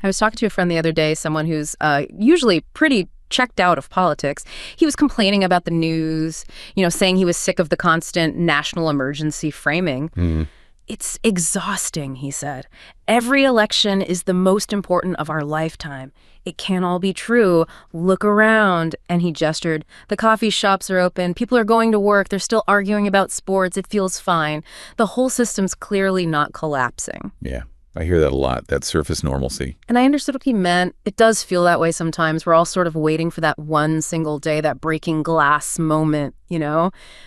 I was talking to a friend the other day, someone who's usually pretty checked out of politics. He was complaining about the news, saying he was sick of the constant national emergency framing. It's exhausting, he said. Every election is the most important of our lifetime. It can't all be true. Look around. And he gestured. The coffee shops are open. People are going to work. They're still arguing about sports. It feels fine. The whole system's clearly not collapsing. Yeah, I hear that a lot, that surface normalcy. And I understood what he meant. It does feel that way sometimes. We're all sort of waiting for that one single day, that breaking glass moment,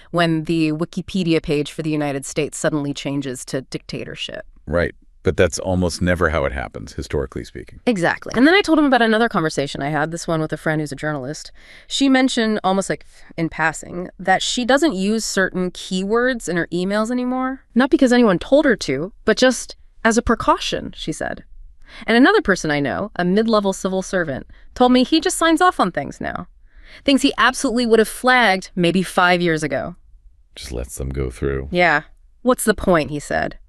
when the Wikipedia page for the United States suddenly changes to dictatorship. Right. But that's almost never how it happens, historically speaking. Exactly. And then I told him about another conversation I had, this one with a friend who's a journalist. She mentioned, almost like in passing, that she doesn't use certain keywords in her emails anymore. Not because anyone told her to, but just as a precaution, she said. And another person I know, a mid-level civil servant, told me he just signs off on things now. Things he absolutely would have flagged maybe 5 years ago. Just lets them go through. Yeah. What's the point, he said.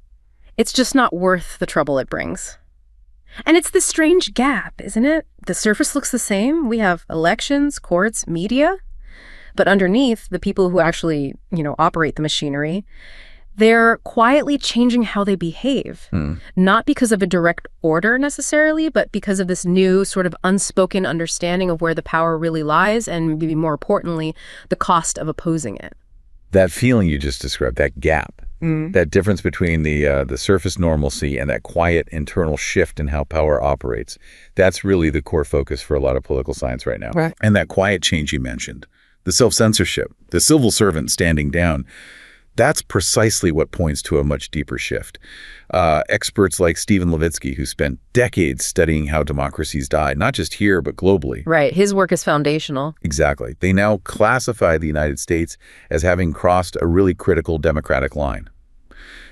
It's just not worth the trouble it brings. And it's this strange gap, isn't it? The surface looks the same. We have elections, courts, media. But underneath, the people who actually, operate the machinery, they're quietly changing how they behave. Not because of a direct order necessarily, but because of this new sort of unspoken understanding of where the power really lies and, maybe more importantly, the cost of opposing it. That feeling you just described, that gap, that difference between the surface normalcy and that quiet internal shift in how power operates, that's really the core focus for a lot of political science right now. Right. And that quiet change you mentioned, the self-censorship, the civil servant standing down, that's precisely what points to a much deeper shift. Experts like Stephen Levitsky, who spent decades studying how democracies die, not just here, but globally. Right. His work is foundational. Exactly. They now classify the United States as having crossed a really critical democratic line.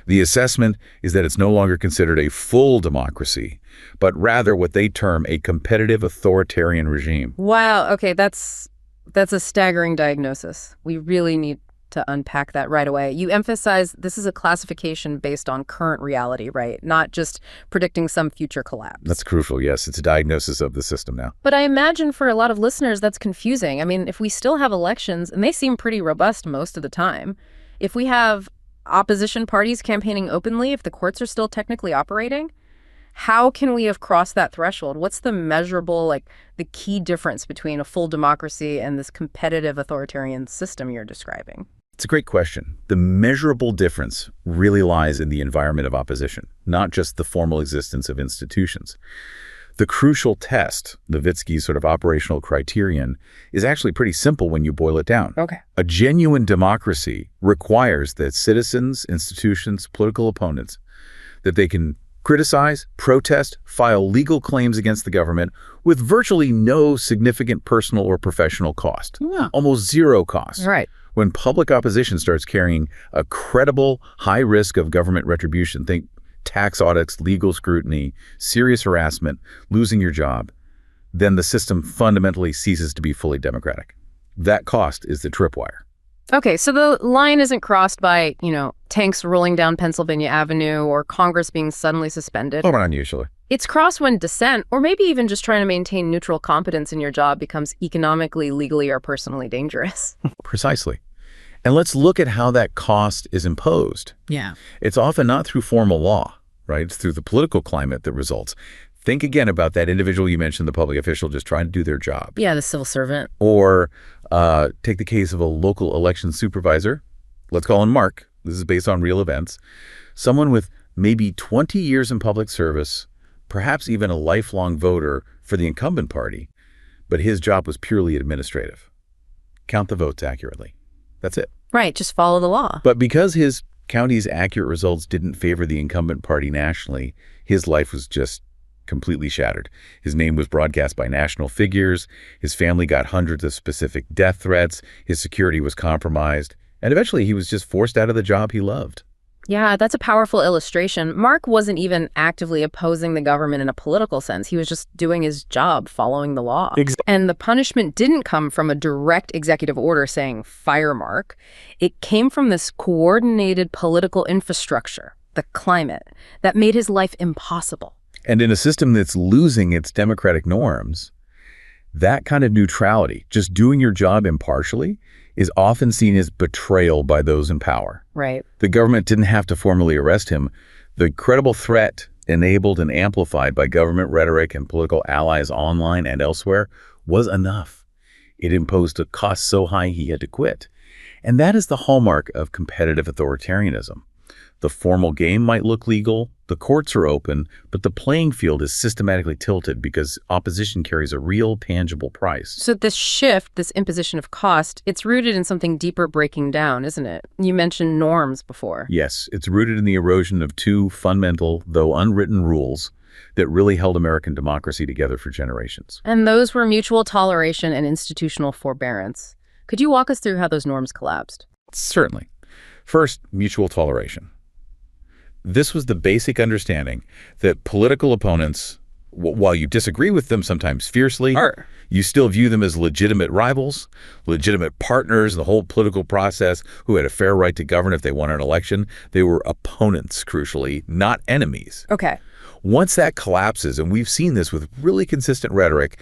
The assessment is that it's no longer considered a full democracy, but rather what they term a competitive authoritarian regime. Wow. Okay, that's a staggering diagnosis. We really need to unpack that right away. You emphasize this is a classification based on current reality, right? Not just predicting some future collapse. That's crucial, yes. It's a diagnosis of the system now. But I imagine for a lot of listeners that's confusing. I mean, if we still have elections, and they seem pretty robust most of the time, if we have opposition parties campaigning openly, if the courts are still technically operating, how can we have crossed that threshold? What's the measurable, the key difference between a full democracy and this competitive authoritarian system you're describing? It's a great question. The measurable difference really lies in the environment of opposition, not just the formal existence of institutions. The crucial test, Levitsky's sort of operational criterion, is actually pretty simple when you boil it down. Okay. A genuine democracy requires that citizens, institutions, political opponents, that they can criticize, protest, file legal claims against the government with virtually no significant personal or professional cost. Yeah. Almost zero cost. Right. When public opposition starts carrying a credible high risk of government retribution, think tax audits, legal scrutiny, serious harassment, losing your job, then the system fundamentally ceases to be fully democratic. That cost is the tripwire. Okay, so the line isn't crossed by, tanks rolling down Pennsylvania Avenue or Congress being suddenly suspended. Not unusually. It's crossed when dissent, or maybe even just trying to maintain neutral competence in your job, becomes economically, legally, or personally dangerous. Precisely. And let's look at how that cost is imposed. Yeah. It's often not through formal law, right? It's through the political climate that results. Think again about that individual you mentioned, the public official just trying to do their job. Yeah, the civil servant. Or take the case of a local election supervisor. Let's call him Mark. This is based on real events. Someone with maybe 20 years in public service, perhaps even a lifelong voter for the incumbent party, but his job was purely administrative. Count the votes accurately. That's it. Right, just follow the law. But because his county's accurate results didn't favor the incumbent party nationally, his life was just completely shattered. His name was broadcast by national figures, his family got hundreds of specific death threats, his security was compromised, and eventually he was just forced out of the job he loved. Yeah, that's a powerful illustration. Mark wasn't even actively opposing the government in a political sense. He was just doing his job, following the law. Exactly. And the punishment didn't come from a direct executive order saying, fire Mark. It came from this coordinated political infrastructure, the climate, that made his life impossible. And in a system that's losing its democratic norms, that kind of neutrality, just doing your job impartially, is often seen as betrayal by those in power. Right. The government didn't have to formally arrest him. The credible threat, enabled and amplified by government rhetoric and political allies online and elsewhere, was enough. It imposed a cost so high he had to quit. And that is the hallmark of competitive authoritarianism. The formal game might look legal, the courts are open, but the playing field is systematically tilted because opposition carries a real, tangible price. So this shift, this imposition of cost, it's rooted in something deeper breaking down, isn't it? You mentioned norms before. Yes, it's rooted in the erosion of two fundamental, though unwritten, rules that really held American democracy together for generations. And those were mutual toleration and institutional forbearance. Could you walk us through how those norms collapsed? Certainly. First, mutual toleration. This was the basic understanding that political opponents, while you disagree with them sometimes fiercely, you still view them as legitimate rivals, legitimate partners in the whole political process who had a fair right to govern if they won an election. They were opponents, crucially, not enemies. Okay. Once that collapses, and we've seen this with really consistent rhetoric,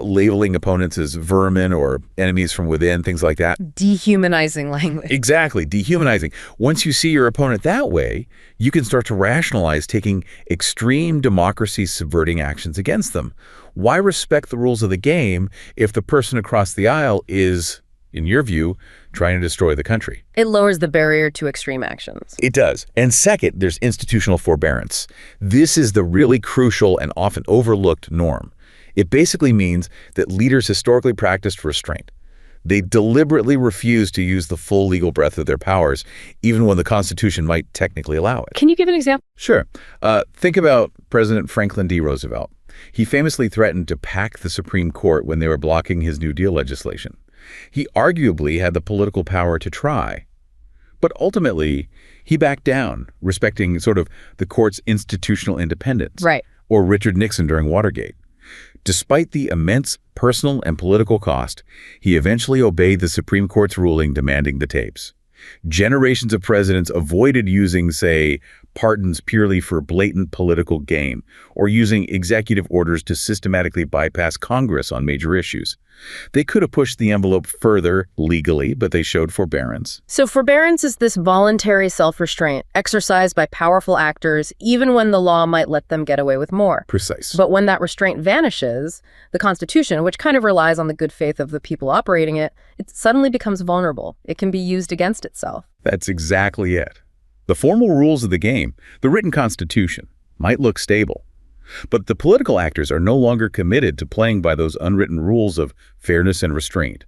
labeling opponents as vermin or enemies from within, things like that. Dehumanizing language. Exactly, dehumanizing. Once you see your opponent that way, you can start to rationalize taking extreme democracy subverting actions against them. Why respect the rules of the game if the person across the aisle is, in your view, trying to destroy the country? It lowers the barrier to extreme actions. It does. And second, there's institutional forbearance. This is the really crucial and often overlooked norm. It basically means that leaders historically practiced restraint. They deliberately refused to use the full legal breadth of their powers, even when the Constitution might technically allow it. Can you give an example? Sure. Think about President Franklin D. Roosevelt. He famously threatened to pack the Supreme Court when they were blocking his New Deal legislation. He arguably had the political power to try. But ultimately, he backed down, respecting sort of the court's institutional independence. Right. Or Richard Nixon during Watergate. Despite the immense personal and political cost, he eventually obeyed the Supreme Court's ruling demanding the tapes. Generations of presidents avoided using, say, pardons purely for blatant political gain, or using executive orders to systematically bypass Congress on major issues. They could have pushed the envelope further legally, but they showed forbearance. So forbearance is this voluntary self-restraint exercised by powerful actors, even when the law might let them get away with more. Precise. But when that restraint vanishes, the Constitution, which kind of relies on the good faith of the people operating it, it suddenly becomes vulnerable. It can be used against itself. That's exactly it. The formal rules of the game, the written Constitution, might look stable. But the political actors are no longer committed to playing by those unwritten rules of fairness and restraint.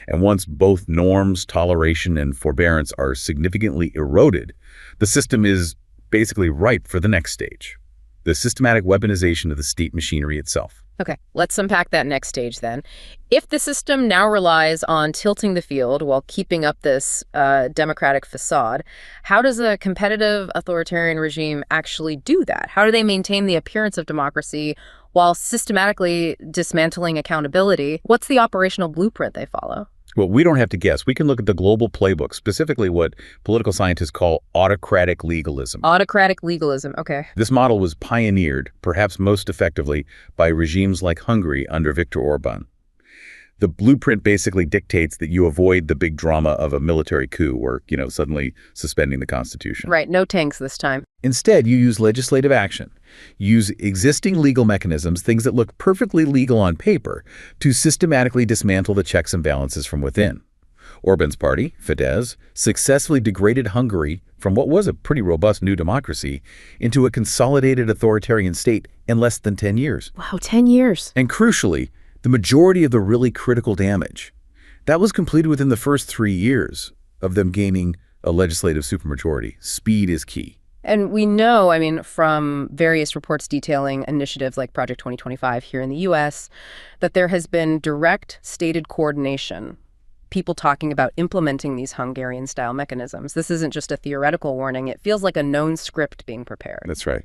And once both norms, toleration, and forbearance are significantly eroded, the system is basically ripe for the next stage, the systematic weaponization of the state machinery itself. Okay, let's unpack that next stage then. If the system now relies on tilting the field while keeping up this democratic facade, how does a competitive authoritarian regime actually do that? How do they maintain the appearance of democracy while systematically dismantling accountability? What's the operational blueprint they follow? Well, we don't have to guess. We can look at the global playbook, specifically what political scientists call autocratic legalism. Autocratic legalism, okay. This model was pioneered, perhaps most effectively, by regimes like Hungary under Viktor Orban. The blueprint basically dictates that you avoid the big drama of a military coup or, suddenly suspending the Constitution. Right, no tanks this time. Instead, you use legislative action. Use existing legal mechanisms, things that look perfectly legal on paper, to systematically dismantle the checks and balances from within. Orban's party, Fidesz, successfully degraded Hungary from what was a pretty robust new democracy into a consolidated authoritarian state in less than 10 years. Wow, 10 years. And crucially, the majority of the really critical damage, that was completed within the first 3 years of them gaining a legislative supermajority. Speed is key. And we know, from various reports detailing initiatives like Project 2025 here in the U.S., that there has been direct stated coordination, people talking about implementing these Hungarian-style mechanisms. This isn't just a theoretical warning. It feels like a known script being prepared. That's right.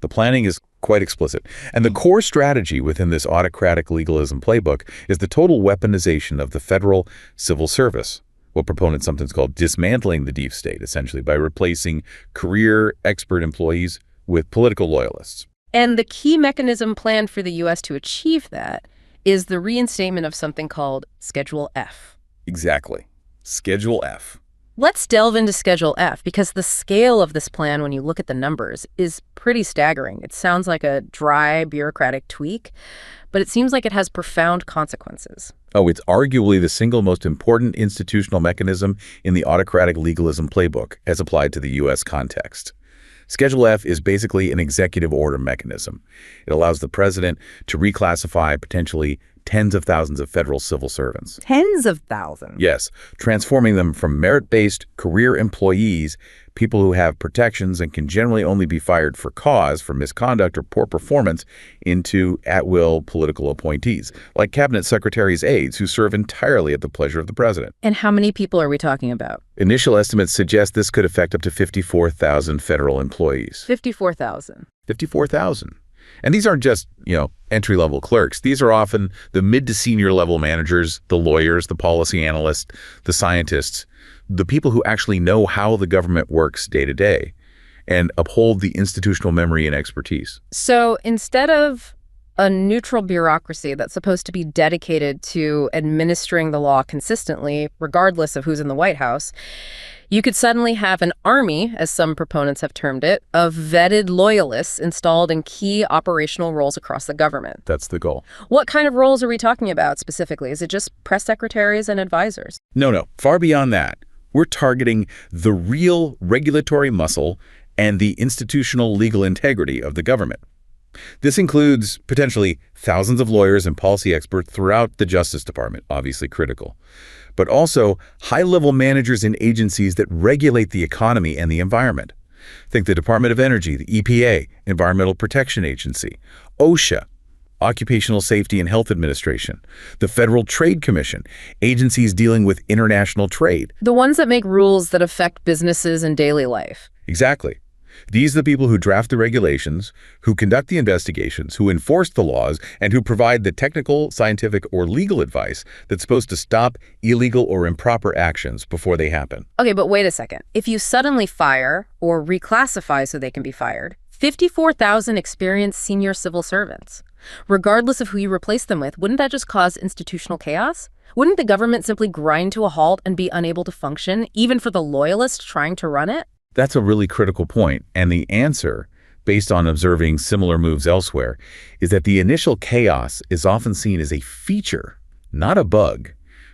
The planning is quite explicit. And the core strategy within this autocratic legalism playbook is the total weaponization of the federal civil service. What proponents sometimes call dismantling the deep state, essentially by replacing career expert employees with political loyalists. And the key mechanism planned for the U.S. to achieve that is the reinstatement of something called Schedule F. Exactly. Schedule F. Let's delve into Schedule F, because the scale of this plan, when you look at the numbers, is pretty staggering. It sounds like a dry, bureaucratic tweak, but it seems like it has profound consequences. Oh, it's arguably the single most important institutional mechanism in the autocratic legalism playbook as applied to the U.S. context. Schedule F is basically an executive order mechanism. It allows the president to reclassify potentially tens of thousands of federal civil servants. Tens of thousands? Yes, transforming them from merit-based career employees, people who have protections and can generally only be fired for cause, for misconduct or poor performance, into at-will political appointees, like cabinet secretaries' aides who serve entirely at the pleasure of the president. And how many people are we talking about? Initial estimates suggest this could affect up to 54,000 federal employees. 54,000. 54,000. And these aren't just, entry-level clerks. These are often the mid to senior level managers, the lawyers, the policy analysts, the scientists, the people who actually know how the government works day to day and uphold the institutional memory and expertise. So instead of a neutral bureaucracy that's supposed to be dedicated to administering the law consistently, regardless of who's in the White House, you could suddenly have an army, as some proponents have termed it, of vetted loyalists installed in key operational roles across the government. That's the goal. What kind of roles are we talking about specifically? Is it just press secretaries and advisors? No. Far beyond that. We're targeting the real regulatory muscle and the institutional legal integrity of the government. This includes potentially thousands of lawyers and policy experts throughout the Justice Department, obviously critical, but also high-level managers in agencies that regulate the economy and the environment. Think the Department of Energy, the EPA, Environmental Protection Agency, OSHA, Occupational Safety and Health Administration, the Federal Trade Commission, agencies dealing with international trade. The ones that make rules that affect businesses and daily life. Exactly. These are the people who draft the regulations, who conduct the investigations, who enforce the laws, and who provide the technical, scientific, or legal advice that's supposed to stop illegal or improper actions before they happen. Okay, but wait a second. If you suddenly fire or reclassify so they can be fired, 54,000 experienced senior civil servants, regardless of who you replace them with, wouldn't that just cause institutional chaos? Wouldn't the government simply grind to a halt and be unable to function, even for the loyalists trying to run it? That's a really critical point, and the answer, based on observing similar moves elsewhere, is that the initial chaos is often seen as a feature, not a bug,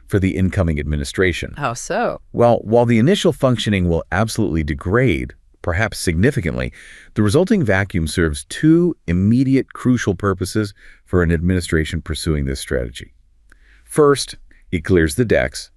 for the incoming administration. How so? Well, while the initial functioning will absolutely degrade, perhaps significantly, the resulting vacuum serves two immediate crucial purposes for an administration pursuing this strategy. First, it clears the decks.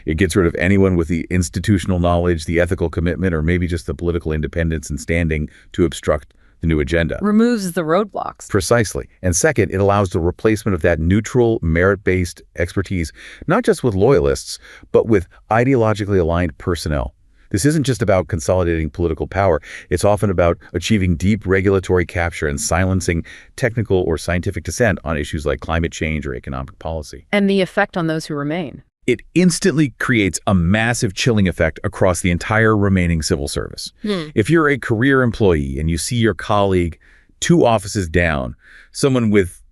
It gets rid of anyone with the institutional knowledge, the ethical commitment, or maybe just the political independence and standing to obstruct the new agenda. Removes the roadblocks. Precisely. And second, it allows the replacement of that neutral, merit-based expertise, not just with loyalists, but with ideologically aligned personnel. This isn't just about consolidating political power. It's often about achieving deep regulatory capture and silencing technical or scientific dissent on issues like climate change or economic policy. And the effect on those who remain. It instantly creates a massive chilling effect across the entire remaining civil service. If you're a career employee and you see your colleague 2 offices down, someone with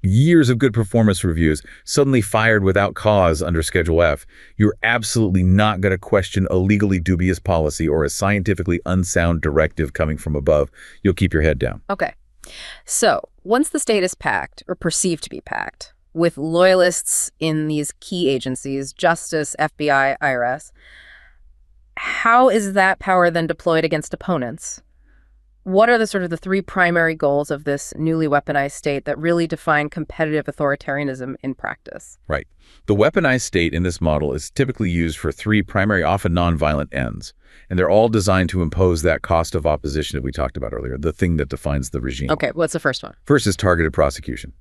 years of good performance reviews suddenly fired without cause under Schedule F, you're absolutely not going to question a legally dubious policy or a scientifically unsound directive coming from above. You'll keep your head down. Okay. So once the state is packed, or perceived to be packed, with loyalists in these key agencies, Justice, FBI, IRS, how is that power then deployed against opponents? What are the 3 primary goals of this newly weaponized state that really define competitive authoritarianism in practice? Right. The weaponized state in this model is typically used for 3 primary, often nonviolent ends, and they're all designed to impose that cost of opposition that we talked about earlier, the thing that defines the regime. Okay, what's the first one? First is targeted prosecution.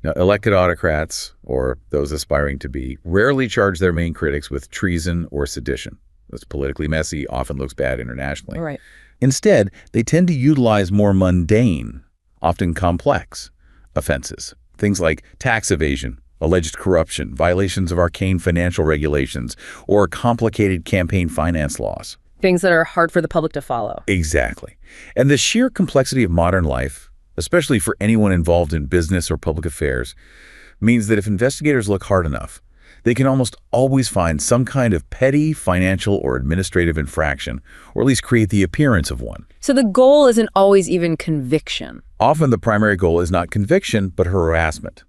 Now, elected autocrats, or those aspiring to be, rarely charge their main critics with treason or sedition. That's politically messy, often looks bad internationally. Right. Instead, they tend to utilize more mundane, often complex, offenses. Things like tax evasion, alleged corruption, violations of arcane financial regulations, or complicated campaign finance laws. Things that are hard for the public to follow. Exactly. And the sheer complexity of modern life, especially for anyone involved in business or public affairs, means that if investigators look hard enough, they can almost always find some kind of petty financial or administrative infraction, or at least create the appearance of one. So the goal isn't always even conviction. Often the primary goal is not conviction, but harassment.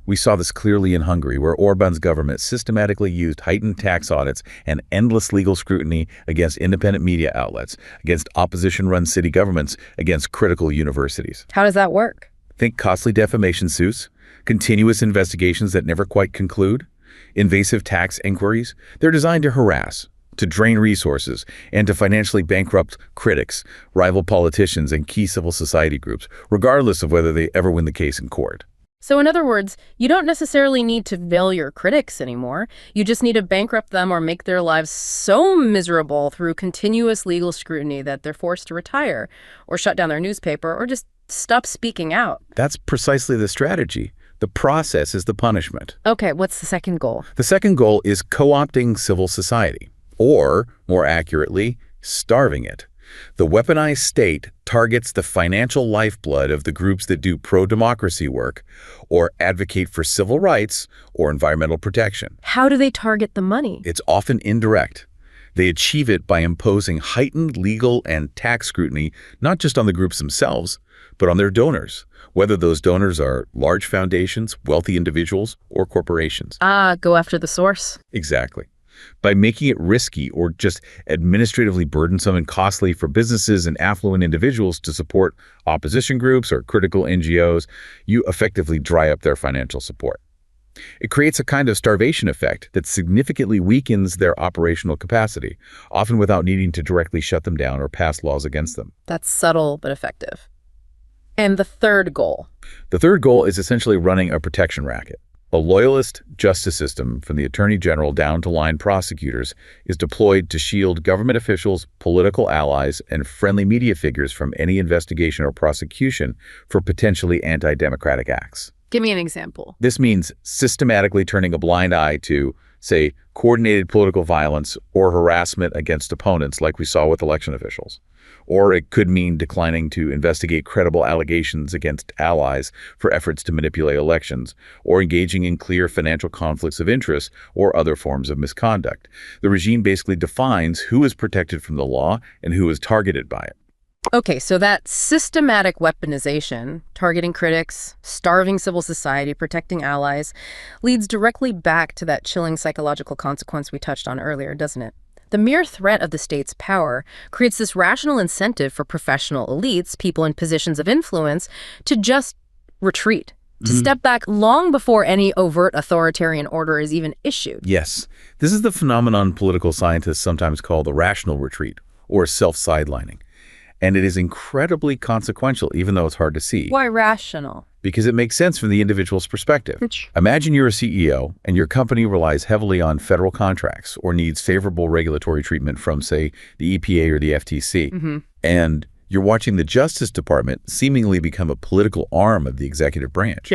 We saw this clearly in Hungary, where Orbán's government systematically used heightened tax audits and endless legal scrutiny against independent media outlets, against opposition-run city governments, against critical universities. How does that work? Think costly defamation suits, continuous investigations that never quite conclude, invasive tax inquiries. They're designed to harass, to drain resources, and to financially bankrupt critics, rival politicians, and key civil society groups, regardless of whether they ever win the case in court. So in other words, you don't necessarily need to veil your critics anymore. You just need to bankrupt them or make their lives so miserable through continuous legal scrutiny that they're forced to retire or shut down their newspaper or just stop speaking out. That's precisely the strategy. The process is the punishment. Okay, what's the second goal? The second goal is co-opting civil society, or, more accurately, starving it. The weaponized state targets the financial lifeblood of the groups that do pro-democracy work or advocate for civil rights or environmental protection. How do they target the money? It's often indirect. They achieve it by imposing heightened legal and tax scrutiny, not just on the groups themselves, but on their donors, whether those donors are large foundations, wealthy individuals, or corporations. Go after the source. Exactly. By making it risky or just administratively burdensome and costly for businesses and affluent individuals to support opposition groups or critical NGOs, you effectively dry up their financial support. It creates a kind of starvation effect that significantly weakens their operational capacity, often without needing to directly shut them down or pass laws against them. That's subtle but effective. And the third goal? The third goal is essentially running a protection racket. A loyalist justice system, from the attorney general down to line prosecutors, is deployed to shield government officials, political allies, and friendly media figures from any investigation or prosecution for potentially anti-democratic acts. Give me an example. This means systematically turning a blind eye to, say, coordinated political violence or harassment against opponents like we saw with election officials. Or it could mean declining to investigate credible allegations against allies for efforts to manipulate elections, or engaging in clear financial conflicts of interest or other forms of misconduct. The regime basically defines who is protected from the law and who is targeted by it. Okay, so that systematic weaponization, targeting critics, starving civil society, protecting allies, leads directly back to that chilling psychological consequence we touched on earlier, doesn't it? The mere threat of the state's power creates this rational incentive for professional elites, people in positions of influence, to just retreat, to step back long before any overt authoritarian order is even issued. Yes, this is the phenomenon political scientists sometimes call the rational retreat, or self-sidelining. And it is incredibly consequential, even though it's hard to see. Why rational? Because it makes sense from the individual's perspective. Imagine you're a CEO and your company relies heavily on federal contracts or needs favorable regulatory treatment from, say, the EPA or the FTC. And you're watching the Justice Department seemingly become a political arm of the executive branch.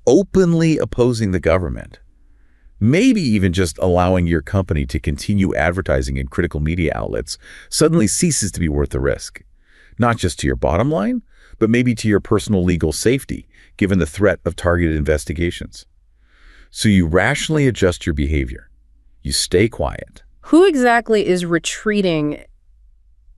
Openly opposing the government. Maybe even just allowing your company to continue advertising in critical media outlets suddenly ceases to be worth the risk. Not just to your bottom line, but maybe to your personal legal safety, given the threat of targeted investigations. So you rationally adjust your behavior. You stay quiet. Who exactly is retreating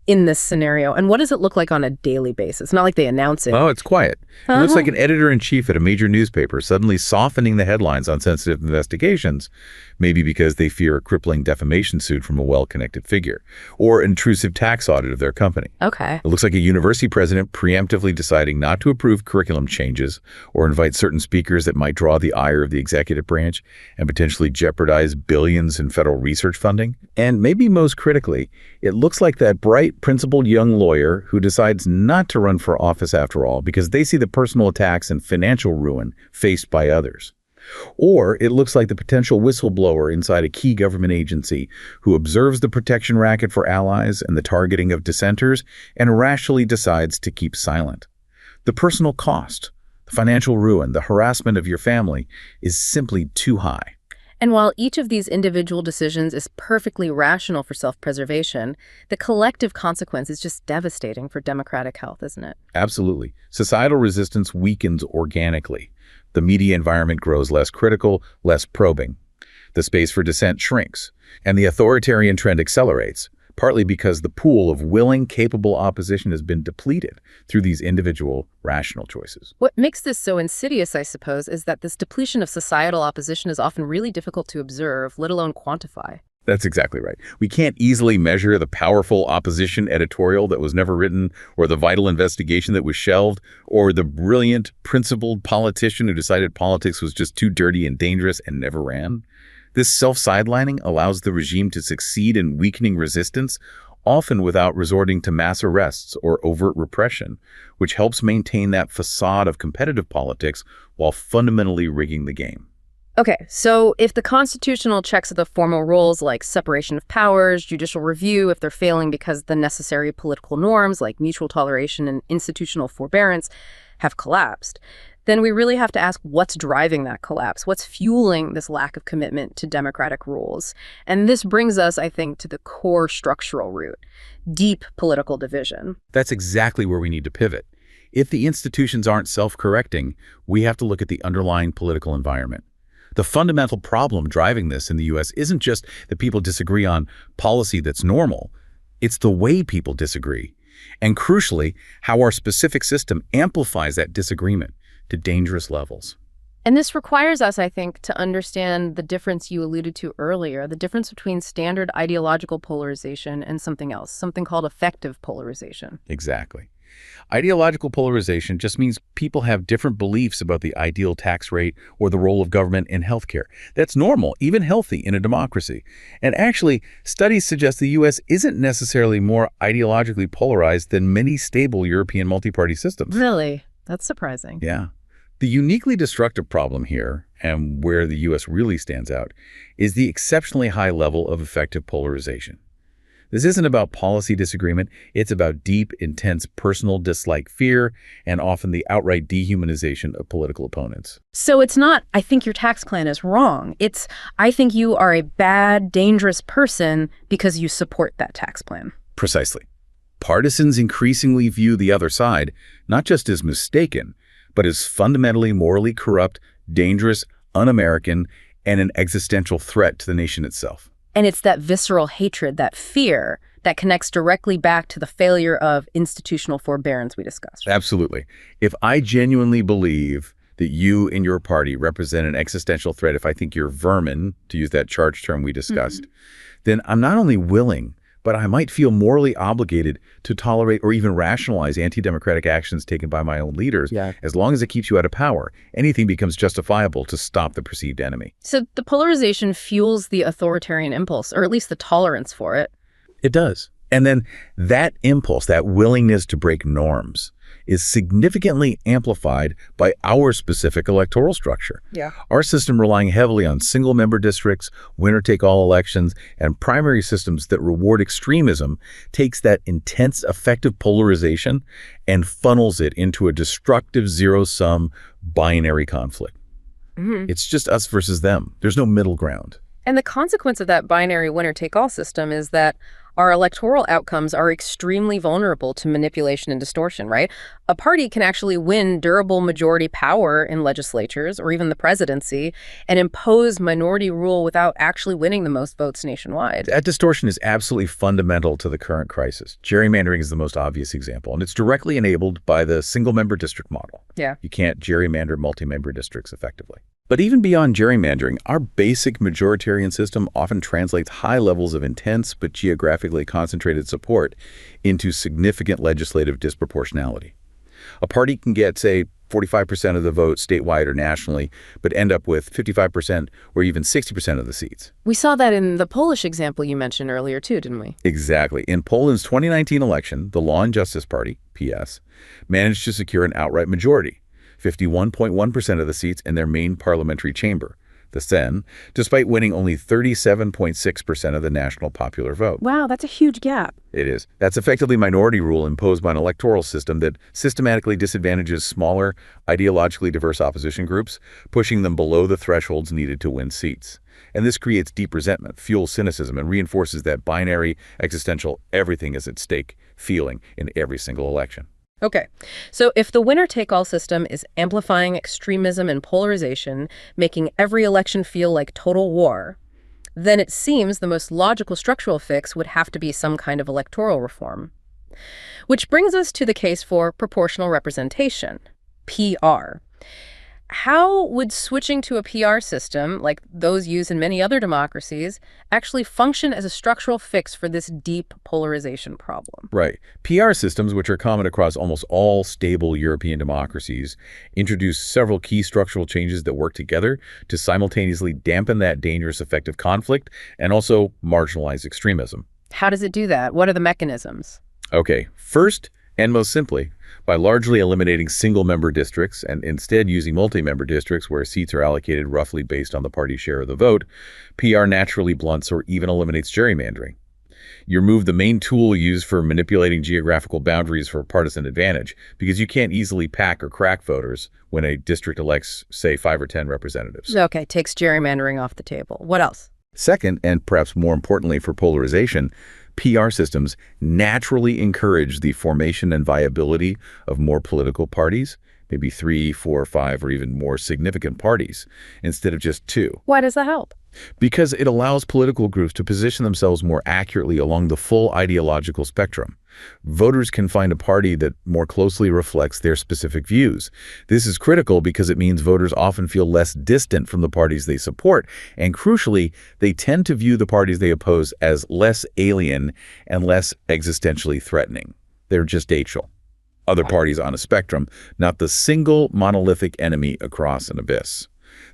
in this scenario, and what does it look like on a daily basis? Not like they announce it. Oh, it's quiet. It looks like an editor-in-chief at a major newspaper suddenly softening the headlines on sensitive investigations, maybe because they fear a crippling defamation suit from a well-connected figure, or intrusive tax audit of their company. Okay. It looks like a university president preemptively deciding not to approve curriculum changes or invite certain speakers that might draw the ire of the executive branch and potentially jeopardize billions in federal research funding. And maybe most critically, it looks like that bright, principled young lawyer who decides not to run for office after all because they see the personal attacks and financial ruin faced by others. Or it looks like the potential whistleblower inside a key government agency who observes the protection racket for allies and the targeting of dissenters and rationally decides to keep silent. The personal cost, the financial ruin, the harassment of your family is simply too high. And while each of these individual decisions is perfectly rational for self-preservation, the collective consequence is just devastating for democratic health, isn't it? Absolutely. Societal resistance weakens organically. The media environment grows less critical, less probing. The space for dissent shrinks, and the authoritarian trend accelerates, partly because the pool of willing, capable opposition has been depleted through these individual, rational choices. What makes this so insidious, I suppose, is that this depletion of societal opposition is often really difficult to observe, let alone quantify. That's exactly right. We can't easily measure the powerful opposition editorial that was never written, or the vital investigation that was shelved, or the brilliant, principled politician who decided politics was just too dirty and dangerous and never ran. This self-sidelining allows the regime to succeed in weakening resistance, often without resorting to mass arrests or overt repression, which helps maintain that facade of competitive politics while fundamentally rigging the game. Okay, so if the constitutional checks of the formal rules like separation of powers, judicial review, if they're failing because the necessary political norms like mutual toleration and institutional forbearance have collapsed, then we really have to ask what's driving that collapse, what's fueling this lack of commitment to democratic rules. And this brings us, I think, to the core structural root, deep political division. That's exactly where we need to pivot. If the institutions aren't self-correcting, we have to look at the underlying political environment. The fundamental problem driving this in the U.S. isn't just that people disagree on policy that's normal. It's the way people disagree. And crucially, how our specific system amplifies that disagreement to dangerous levels. And this requires us, I think, to understand the difference you alluded to earlier, the difference between standard ideological polarization and something else, something called effective polarization. Exactly. Ideological polarization just means people have different beliefs about the ideal tax rate or the role of government in healthcare. That's normal, even healthy in a democracy. And actually, studies suggest the U.S. isn't necessarily more ideologically polarized than many stable European multi-party systems. Really? That's surprising. Yeah. The uniquely destructive problem here, and where the U.S. really stands out, is the exceptionally high level of effective polarization. This isn't about policy disagreement, it's about deep, intense personal dislike, fear, and often the outright dehumanization of political opponents. So it's not, I think your tax plan is wrong. It's, I think you are a bad, dangerous person because you support that tax plan. Precisely. Partisans increasingly view the other side not just as mistaken, but as fundamentally morally corrupt, dangerous, un-American, and an existential threat to the nation itself. And it's that visceral hatred, that fear, that connects directly back to the failure of institutional forbearance we discussed. Absolutely. If I genuinely believe that you and your party represent an existential threat, if I think you're vermin, to use that charged term we discussed, then I'm not only willing, but I might feel morally obligated to tolerate or even rationalize anti-democratic actions taken by my own leaders. Yeah. As long as it keeps you out of power, anything becomes justifiable to stop the perceived enemy. So the polarization fuels the authoritarian impulse, or at least the tolerance for it. It does. And then that impulse, that willingness to break norms, is significantly amplified by our specific electoral structure. Yeah. Our system relying heavily on single-member districts, winner-take-all elections, and primary systems that reward extremism takes that intense, effective polarization and funnels it into a destructive zero-sum binary conflict. It's just us versus them. There's no middle ground. And the consequence of that binary winner-take-all system is that our electoral outcomes are extremely vulnerable to manipulation and distortion, right? A party can actually win durable majority power in legislatures or even the presidency and impose minority rule without actually winning the most votes nationwide. That distortion is absolutely fundamental to the current crisis. Gerrymandering is the most obvious example, and it's directly enabled by the single-member district model. Yeah. You can't gerrymander multi-member districts effectively. But even beyond gerrymandering, our basic majoritarian system often translates high levels of intense but geographically concentrated support into significant legislative disproportionality. A party can get, say, 45% of the vote statewide or nationally, but end up with 55% or even 60% of the seats. We saw that in the Polish example you mentioned earlier too, didn't we? Exactly. In Poland's 2019 election, the Law and Justice Party, PS, managed to secure an outright majority, 51.1% of the seats in their main parliamentary chamber. the Sen, despite winning only 37.6% of the national popular vote. Wow, that's a huge gap. It is. That's effectively minority rule imposed by an electoral system that systematically disadvantages smaller, ideologically diverse opposition groups, pushing them below the thresholds needed to win seats. And this creates deep resentment, fuels cynicism, and reinforces that binary, existential, everything is at stake feeling in every single election. Okay, so if the winner-take-all system is amplifying extremism and polarization, making every election feel like total war, then it seems the most logical structural fix would have to be some kind of electoral reform. Which brings us to the case for proportional representation, PR. How would switching to a PR system, like those used in many other democracies, actually function as a structural fix for this deep polarization problem? Right. PR systems, which are common across almost all stable European democracies, introduce several key structural changes that work together to simultaneously dampen that dangerous effect of conflict and also marginalize extremism. How does it do that? What are the mechanisms? Okay, first and most simply, by largely eliminating single-member districts and instead using multi-member districts where seats are allocated roughly based on the party's share of the vote, PR naturally blunts or even eliminates gerrymandering. You remove the main tool used for manipulating geographical boundaries for partisan advantage because you can't easily pack or crack voters when a district elects, say, 5 or 10 representatives. Okay, takes gerrymandering off the table. What else? Second, and perhaps more importantly for polarization, PR systems naturally encourage the formation and viability of more political parties, maybe 3, 4, 5, or even more significant parties, instead of just 2. Why does that help? Because it allows political groups to position themselves more accurately along the full ideological spectrum. Voters can find a party that more closely reflects their specific views. This is critical because it means voters often feel less distant from the parties they support, and crucially, they tend to view the parties they oppose as less alien and less existentially threatening. They're gestational. Other parties on a spectrum, not the single monolithic enemy across an abyss.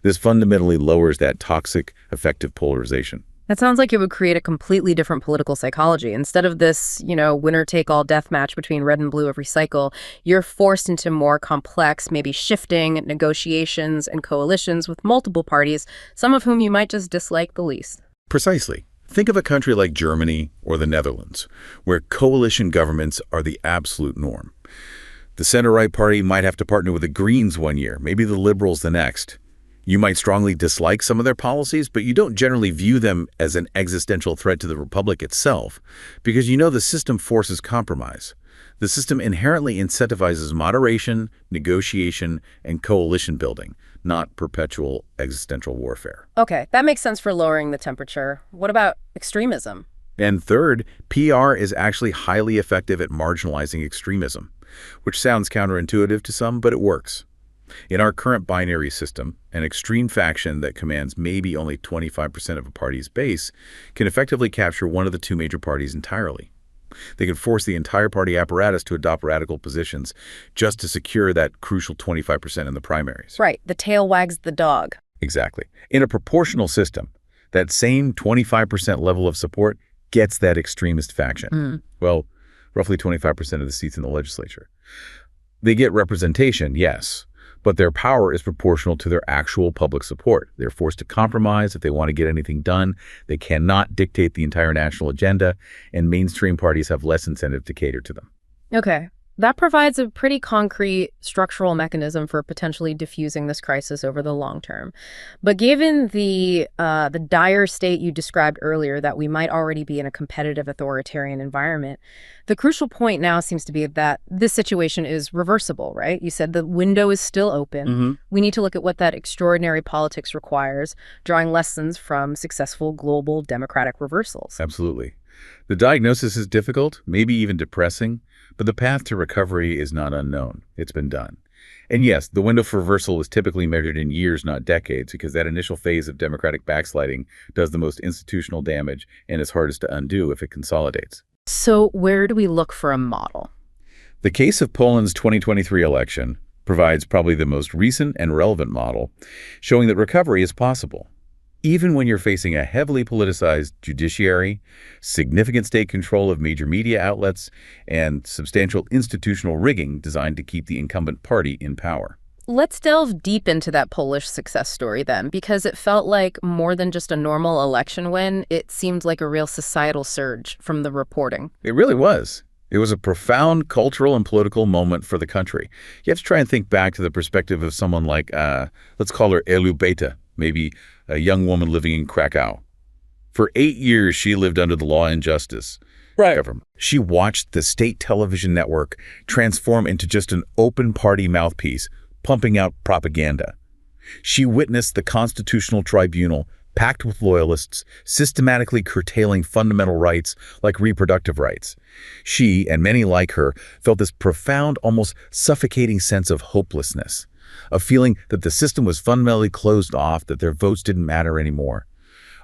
This fundamentally lowers that toxic, effective polarization. That sounds like it would create a completely different political psychology. Instead of this, winner-take-all death match between red and blue every cycle, you're forced into more complex, maybe shifting negotiations and coalitions with multiple parties, some of whom you might just dislike the least. Precisely. Think of a country like Germany or the Netherlands, where coalition governments are the absolute norm. The center-right party might have to partner with the Greens one year, maybe the Liberals the next. You might strongly dislike some of their policies, but you don't generally view them as an existential threat to the republic itself, because you know the system forces compromise. The system inherently incentivizes moderation, negotiation, and coalition building, not perpetual existential warfare. Okay, that makes sense for lowering the temperature. What about extremism? And third, PR is actually highly effective at marginalizing extremism, which sounds counterintuitive to some, but it works. In our current binary system, an extreme faction that commands maybe only 25% of a party's base can effectively capture one of the 2 major parties entirely. They can force the entire party apparatus to adopt radical positions just to secure that crucial 25% in the primaries. Right, the tail wags the dog. Exactly. In a proportional system, that same 25% level of support gets that extremist faction. Well, roughly 25% of the seats in the legislature. They get representation, yes, but their power is proportional to their actual public support. They're forced to compromise if they want to get anything done. They cannot dictate the entire national agenda, and mainstream parties have less incentive to cater to them. Okay. That provides a pretty concrete structural mechanism for potentially diffusing this crisis over the long term. But given the dire state you described earlier, that we might already be in a competitive authoritarian environment, the crucial point now seems to be that this situation is reversible, right? You said the window is still open. We need to look at what that extraordinary politics requires, drawing lessons from successful global democratic reversals. Absolutely. The diagnosis is difficult, maybe even depressing, but the path to recovery is not unknown. It's been done. And yes, the window for reversal is typically measured in years, not decades, because that initial phase of democratic backsliding does the most institutional damage and is hardest to undo if it consolidates. So where do we look for a model? The case of Poland's 2023 election provides probably the most recent and relevant model, showing that recovery is possible. Even when you're facing a heavily politicized judiciary, significant state control of major media outlets, and substantial institutional rigging designed to keep the incumbent party in power. Let's delve deep into that Polish success story then, because it felt like more than just a normal election win. It seemed like a real societal surge from the reporting. It really was. It was a profound cultural and political moment for the country. You have to try and think back to the perspective of someone like, let's call her Elubeta, maybe a young woman living in Krakow. For 8 years, she lived under the law and justice government. She watched the state television network transform into just an open party mouthpiece, pumping out propaganda. She witnessed the constitutional tribunal, packed with loyalists, systematically curtailing fundamental rights like reproductive rights. She, and many like her, felt this profound, almost suffocating sense of hopelessness, a feeling that the system was fundamentally closed off, that their votes didn't matter anymore.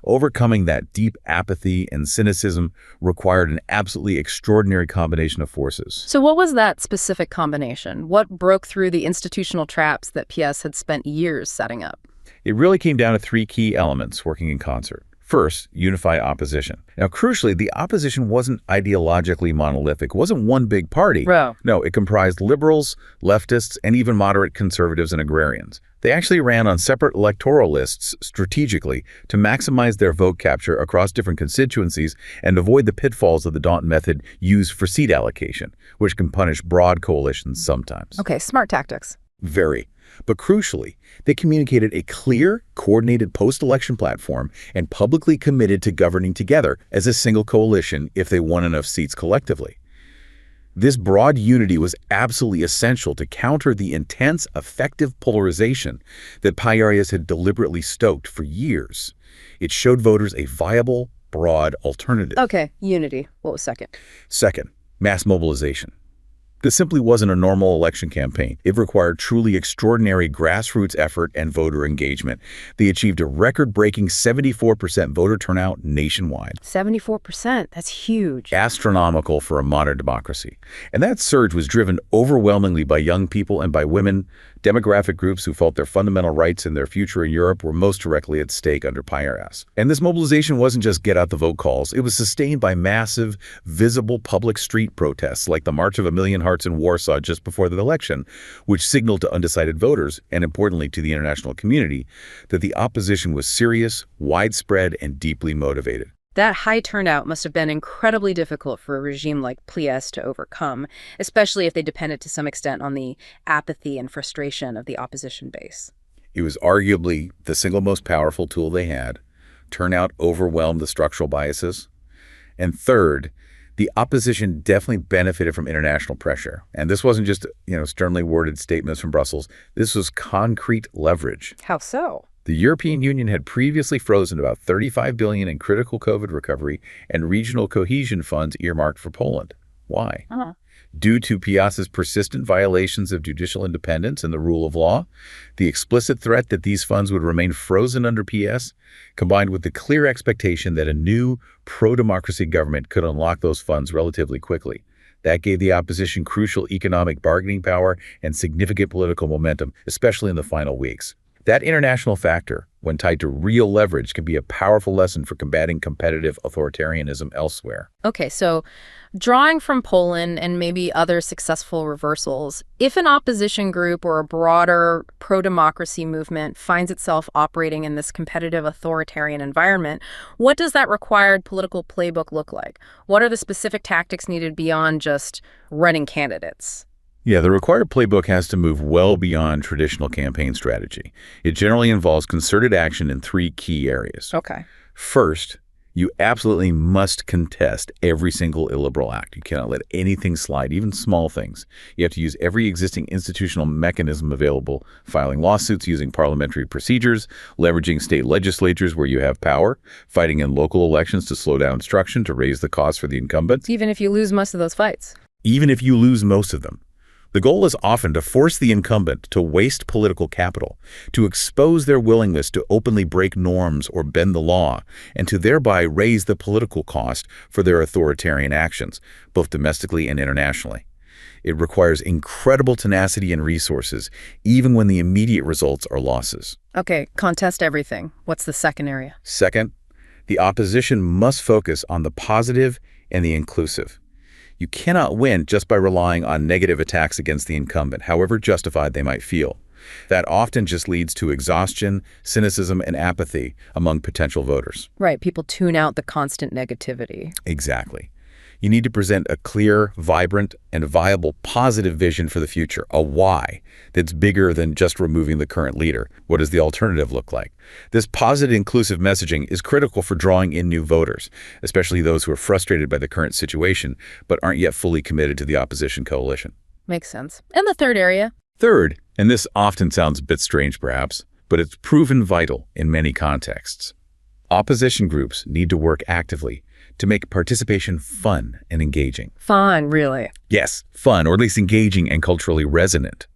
Overcoming that deep apathy and cynicism required an absolutely extraordinary combination of forces. So what was that specific combination? What broke through the institutional traps that PS had spent years setting up? It really came down to 3 key elements working in concert. First, unify opposition. Now, crucially, the opposition wasn't ideologically monolithic. It wasn't one big party. No, it comprised liberals, leftists, and even moderate conservatives and agrarians. They actually ran on separate electoral lists strategically to maximize their vote capture across different constituencies and avoid the pitfalls of the Daunt method used for seat allocation, which can punish broad coalitions sometimes. Okay, smart tactics. Very. But crucially, they communicated a clear, coordinated post-election platform and publicly committed to governing together as a single coalition if they won enough seats collectively. This broad unity was absolutely essential to counter the intense, effective polarization that Paiarias had deliberately stoked for years. It showed voters a viable, broad alternative. Okay, unity. What was second? Second, mass mobilization. This simply wasn't a normal election campaign. It required truly extraordinary grassroots effort and voter engagement. They achieved a record-breaking 74% voter turnout nationwide. 74%? That's huge. Astronomical for a modern democracy. And that surge was driven overwhelmingly by young people and by women, demographic groups who felt their fundamental rights and their future in Europe were most directly at stake under Paiarias. And this mobilization wasn't just get-out-the-vote calls. It was sustained by massive, visible public street protests like the March of a Million Hearts in Warsaw just before the election, which signaled to undecided voters, and importantly to the international community, that the opposition was serious, widespread, and deeply motivated. That high turnout must have been incredibly difficult for a regime like Plies to overcome, especially if they depended to some extent on the apathy and frustration of the opposition base. It was arguably the single most powerful tool they had. Turnout overwhelmed the structural biases. And third, the opposition definitely benefited from international pressure. And this wasn't just, sternly worded statements from Brussels. This was concrete leverage. How so? The European Union had previously frozen about $35 billion in critical COVID recovery and regional cohesion funds earmarked for Poland. Why? Due to Pias's persistent violations of judicial independence and the rule of law, the explicit threat that these funds would remain frozen under PS, combined with the clear expectation that a new pro-democracy government could unlock those funds relatively quickly. That gave the opposition crucial economic bargaining power and significant political momentum, especially in the final weeks. That international factor, when tied to real leverage, can be a powerful lesson for combating competitive authoritarianism elsewhere. Okay, so drawing from Poland and maybe other successful reversals, if an opposition group or a broader pro-democracy movement finds itself operating in this competitive authoritarian environment, what does that required political playbook look like? What are the specific tactics needed beyond just running candidates? Yeah, the required playbook has to move well beyond traditional campaign strategy. It generally involves concerted action in 3 key areas. Okay. First, you absolutely must contest every single illiberal act. You cannot let anything slide, even small things. You have to use every existing institutional mechanism available, filing lawsuits using parliamentary procedures, leveraging state legislatures where you have power, fighting in local elections to slow down obstruction, to raise the cost for the incumbents. Even if you lose most of those fights. Even if you lose most of them. The goal is often to force the incumbent to waste political capital, to expose their willingness to openly break norms or bend the law, and to thereby raise the political cost for their authoritarian actions, both domestically and internationally. It requires incredible tenacity and resources, even when the immediate results are losses. Okay, contest everything. What's the second area? Second, the opposition must focus on the positive and the inclusive. You cannot win just by relying on negative attacks against the incumbent, however justified they might feel. That often just leads to exhaustion, cynicism, and apathy among potential voters. Right, people tune out the constant negativity. Exactly. You need to present a clear, vibrant, and viable positive vision for the future, a why that's bigger than just removing the current leader. What does the alternative look like? This positive, inclusive messaging is critical for drawing in new voters, especially those who are frustrated by the current situation but aren't yet fully committed to the opposition coalition. Makes sense. And the third area? Third, and this often sounds a bit strange perhaps, but it's proven vital in many contexts. Opposition groups need to work actively to make participation fun and engaging. Fun, really? Yes, fun, or at least engaging and culturally resonant.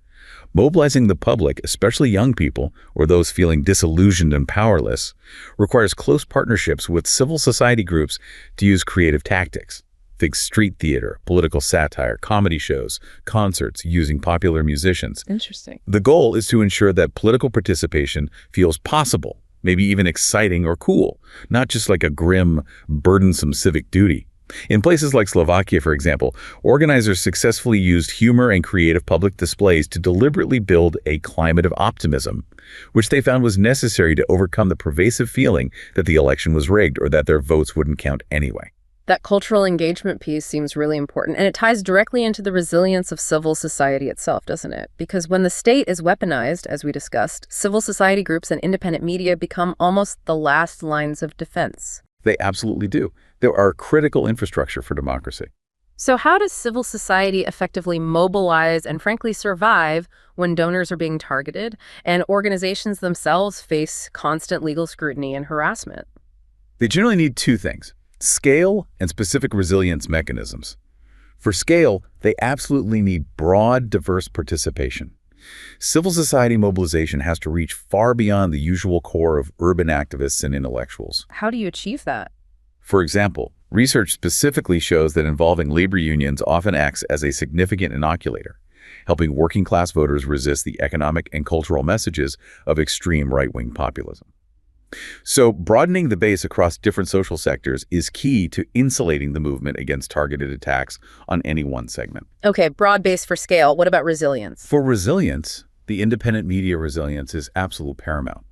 Mobilizing the public, especially young people or those feeling disillusioned and powerless, requires close partnerships with civil society groups to use creative tactics. Think street theater, political satire, comedy shows, concerts using popular musicians. Interesting. The goal is to ensure that political participation feels possible, maybe even exciting or cool, not just like a grim, burdensome civic duty. In places like Slovakia, for example, organizers successfully used humor and creative public displays to deliberately build a climate of optimism, which they found was necessary to overcome the pervasive feeling that the election was rigged or that their votes wouldn't count anyway. That cultural engagement piece seems really important, and it ties directly into the resilience of civil society itself, doesn't it? Because when the state is weaponized, as we discussed, civil society groups and independent media become almost the last lines of defense. They absolutely do. They are critical infrastructure for democracy. So how does civil society effectively mobilize and frankly survive when donors are being targeted and organizations themselves face constant legal scrutiny and harassment? They generally need two things: scale and specific resilience mechanisms. For scale, they absolutely need broad, diverse participation. Civil society mobilization has to reach far beyond the usual core of urban activists and intellectuals. How do you achieve that? For example, research specifically shows that involving labor unions often acts as a significant inoculator, helping working-class voters resist the economic and cultural messages of extreme right-wing populism. So broadening the base across different social sectors is key to insulating the movement against targeted attacks on any one segment. Okay, broad base for scale. What about resilience? For resilience, the independent media resilience is absolute paramount.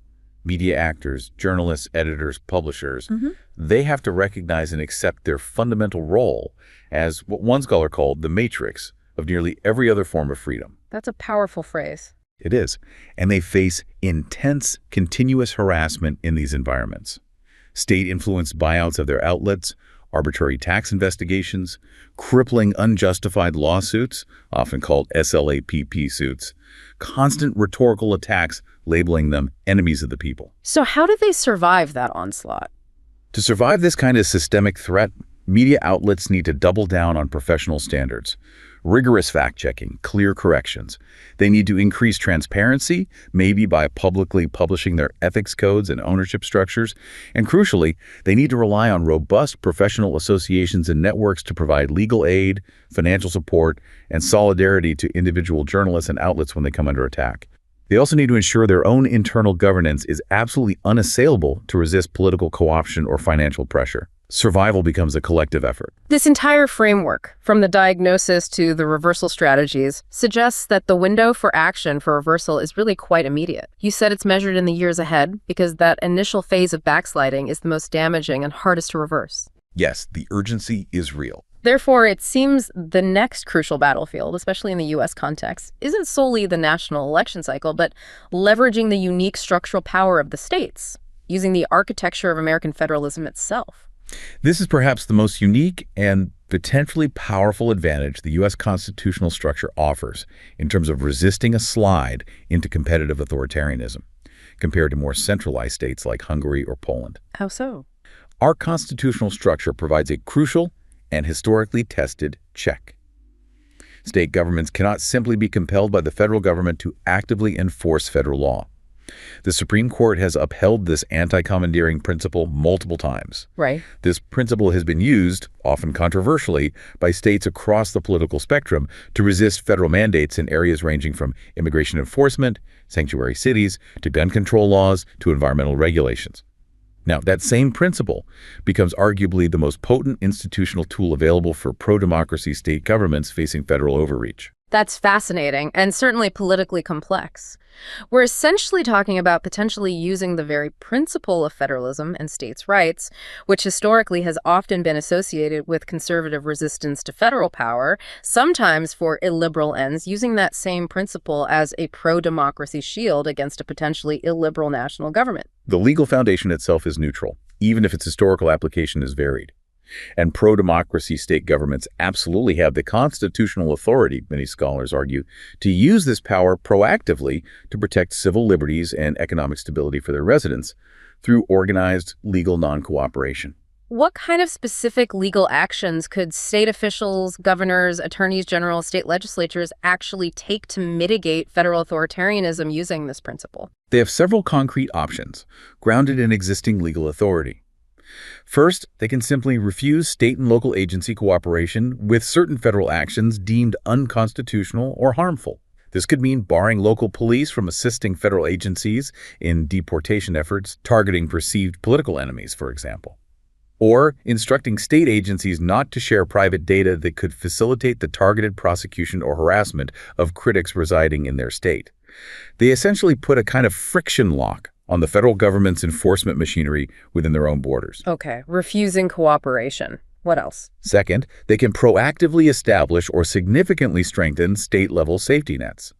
Media actors, journalists, editors, publishers, they have to recognize and accept their fundamental role as what one scholar called the matrix of nearly every other form of freedom. That's a powerful phrase. It is. And they face intense, continuous harassment in these environments. State-influenced buyouts of their outlets, arbitrary tax investigations, crippling unjustified lawsuits, often called SLAPP suits, constant rhetorical attacks labeling them enemies of the people. So how do they survive that onslaught? To survive this kind of systemic threat, media outlets need to double down on professional standards. Rigorous fact-checking, clear corrections. They need to increase transparency, maybe by publicly publishing their ethics codes and ownership structures. And crucially, they need to rely on robust professional associations and networks to provide legal aid, financial support, and solidarity to individual journalists and outlets when they come under attack. They also need to ensure their own internal governance is absolutely unassailable to resist political co-option or financial pressure. Survival becomes a collective effort. This entire framework, from the diagnosis to the reversal strategies, suggests that the window for action for reversal is really quite immediate. You said it's measured in the years ahead because that initial phase of backsliding is the most damaging and hardest to reverse. Yes, the urgency is real. Therefore, it seems the next crucial battlefield, especially in the U.S. context, isn't solely the national election cycle, but leveraging the unique structural power of the states, using the architecture of American federalism itself. This is perhaps the most unique and potentially powerful advantage the U.S. constitutional structure offers in terms of resisting a slide into competitive authoritarianism, compared to more centralized states like Hungary or Poland. How so? Our constitutional structure provides a crucial and historically tested check. State governments cannot simply be compelled by the federal government to actively enforce federal law. The Supreme Court has upheld this anti-commandeering principle multiple times. Right. This principle has been used, often controversially, by states across the political spectrum to resist federal mandates in areas ranging from immigration enforcement, sanctuary cities, to gun control laws, to environmental regulations. Now, that same principle becomes arguably the most potent institutional tool available for pro-democracy state governments facing federal overreach. That's fascinating and certainly politically complex. We're essentially talking about potentially using the very principle of federalism and states' rights, which historically has often been associated with conservative resistance to federal power, sometimes for illiberal ends, using that same principle as a pro-democracy shield against a potentially illiberal national government. The legal foundation itself is neutral, even if its historical application is varied. And pro-democracy state governments absolutely have the constitutional authority, many scholars argue, to use this power proactively to protect civil liberties and economic stability for their residents through organized legal non-cooperation. What kind of specific legal actions could state officials, governors, attorneys general, state legislatures actually take to mitigate federal authoritarianism using this principle? They have several concrete options, grounded in existing legal authority. First, they can simply refuse state and local agency cooperation with certain federal actions deemed unconstitutional or harmful. This could mean barring local police from assisting federal agencies in deportation efforts targeting perceived political enemies, for example. Or instructing state agencies not to share private data that could facilitate the targeted prosecution or harassment of critics residing in their state. They essentially put a kind of friction lock on the federal government's enforcement machinery within their own borders. Okay, refusing cooperation. What else? Second, they can proactively establish or significantly strengthen state-level safety nets.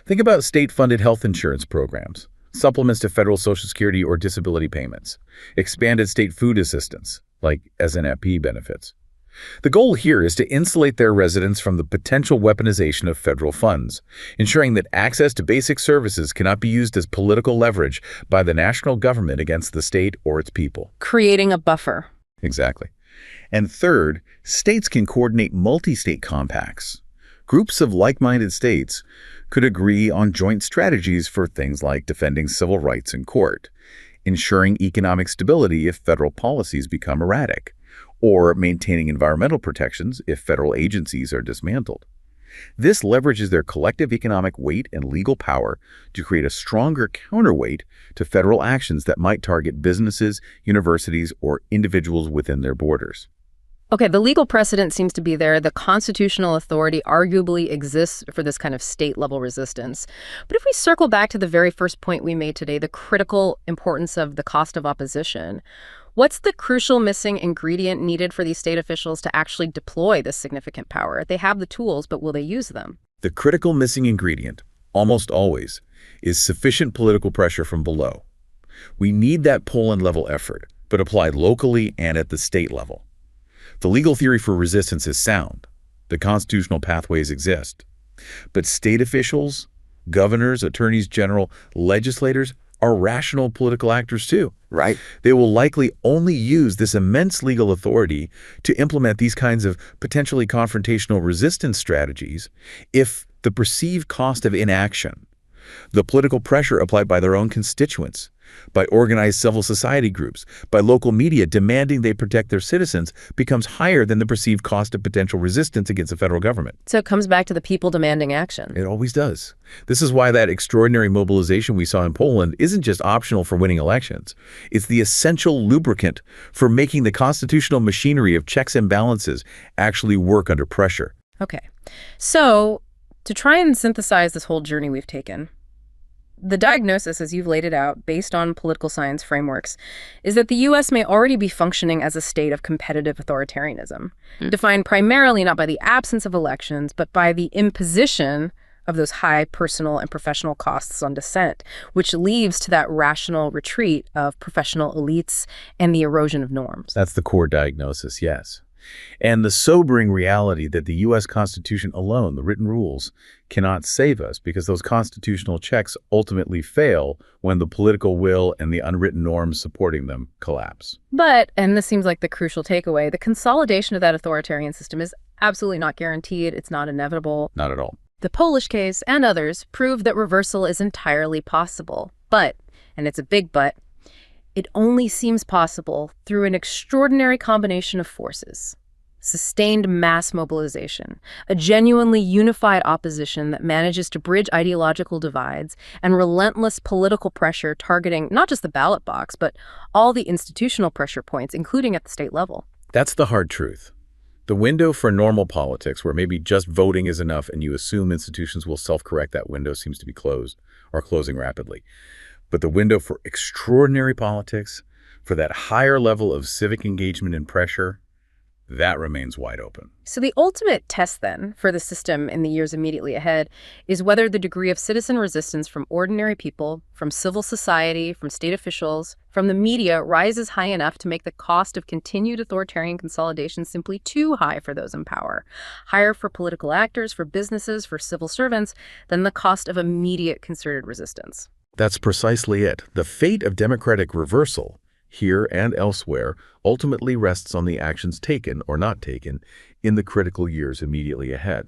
Think about state-funded health insurance programs, supplements to federal Social Security or disability payments, expanded state food assistance, like SNFP benefits. The goal here is to insulate their residents from the potential weaponization of federal funds, ensuring that access to basic services cannot be used as political leverage by the national government against the state or its people. Creating a buffer. Exactly. And third, states can coordinate multi-state compacts. Groups of like-minded states could agree on joint strategies for things like defending civil rights in court, ensuring economic stability if federal policies become erratic, or maintaining environmental protections if federal agencies are dismantled. This leverages their collective economic weight and legal power to create a stronger counterweight to federal actions that might target businesses, universities, or individuals within their borders. Okay, the legal precedent seems to be there. The constitutional authority arguably exists for this kind of state-level resistance. But if we circle back to the very first point we made today, the critical importance of the cost of opposition, what's the crucial missing ingredient needed for these state officials to actually deploy this significant power? They have the tools, but will they use them? The critical missing ingredient, almost always, is sufficient political pressure from below. We need that Poland-level effort, but applied locally and at the state level. The legal theory for resistance is sound. The constitutional pathways exist. But state officials, governors, attorneys general, legislators are rational political actors too. Right. They will likely only use this immense legal authority to implement these kinds of potentially confrontational resistance strategies if the perceived cost of inaction, the political pressure applied by their own constituents, by organized civil society groups, by local media demanding they protect their citizens, becomes higher than the perceived cost of potential resistance against the federal government. So it comes back to the people demanding action. It always does. This is why that extraordinary mobilization we saw in Poland isn't just optional for winning elections. It's the essential lubricant for making the constitutional machinery of checks and balances actually work under pressure. Okay. So to try and synthesize this whole journey we've taken, the diagnosis, as you've laid it out, based on political science frameworks, is that the U.S. may already be functioning as a state of competitive authoritarianism, defined primarily not by the absence of elections, but by the imposition of those high personal and professional costs on dissent, which leads to that rational retreat of professional elites and the erosion of norms. That's the core diagnosis, yes. And the sobering reality that the U.S. Constitution alone, the written rules, cannot save us because those constitutional checks ultimately fail when the political will and the unwritten norms supporting them collapse. But, and this seems like the crucial takeaway, the consolidation of that authoritarian system is absolutely not guaranteed. It's not inevitable. Not at all. The Polish case and others prove that reversal is entirely possible. But, and it's a big but, it only seems possible through an extraordinary combination of forces. Sustained mass mobilization, a genuinely unified opposition that manages to bridge ideological divides, and relentless political pressure targeting not just the ballot box, but all the institutional pressure points, including at the state level. That's the hard truth. The window for normal politics, where maybe just voting is enough and you assume institutions will self-correct, that window seems to be closed or closing rapidly. But the window for extraordinary politics, for that higher level of civic engagement and pressure, that remains wide open. So the ultimate test, then, for the system in the years immediately ahead is whether the degree of citizen resistance from ordinary people, from civil society, from state officials, from the media rises high enough to make the cost of continued authoritarian consolidation simply too high for those in power, higher for political actors, for businesses, for civil servants, than the cost of immediate concerted resistance. That's precisely it. The fate of democratic reversal, here and elsewhere, ultimately rests on the actions taken or not taken in the critical years immediately ahead.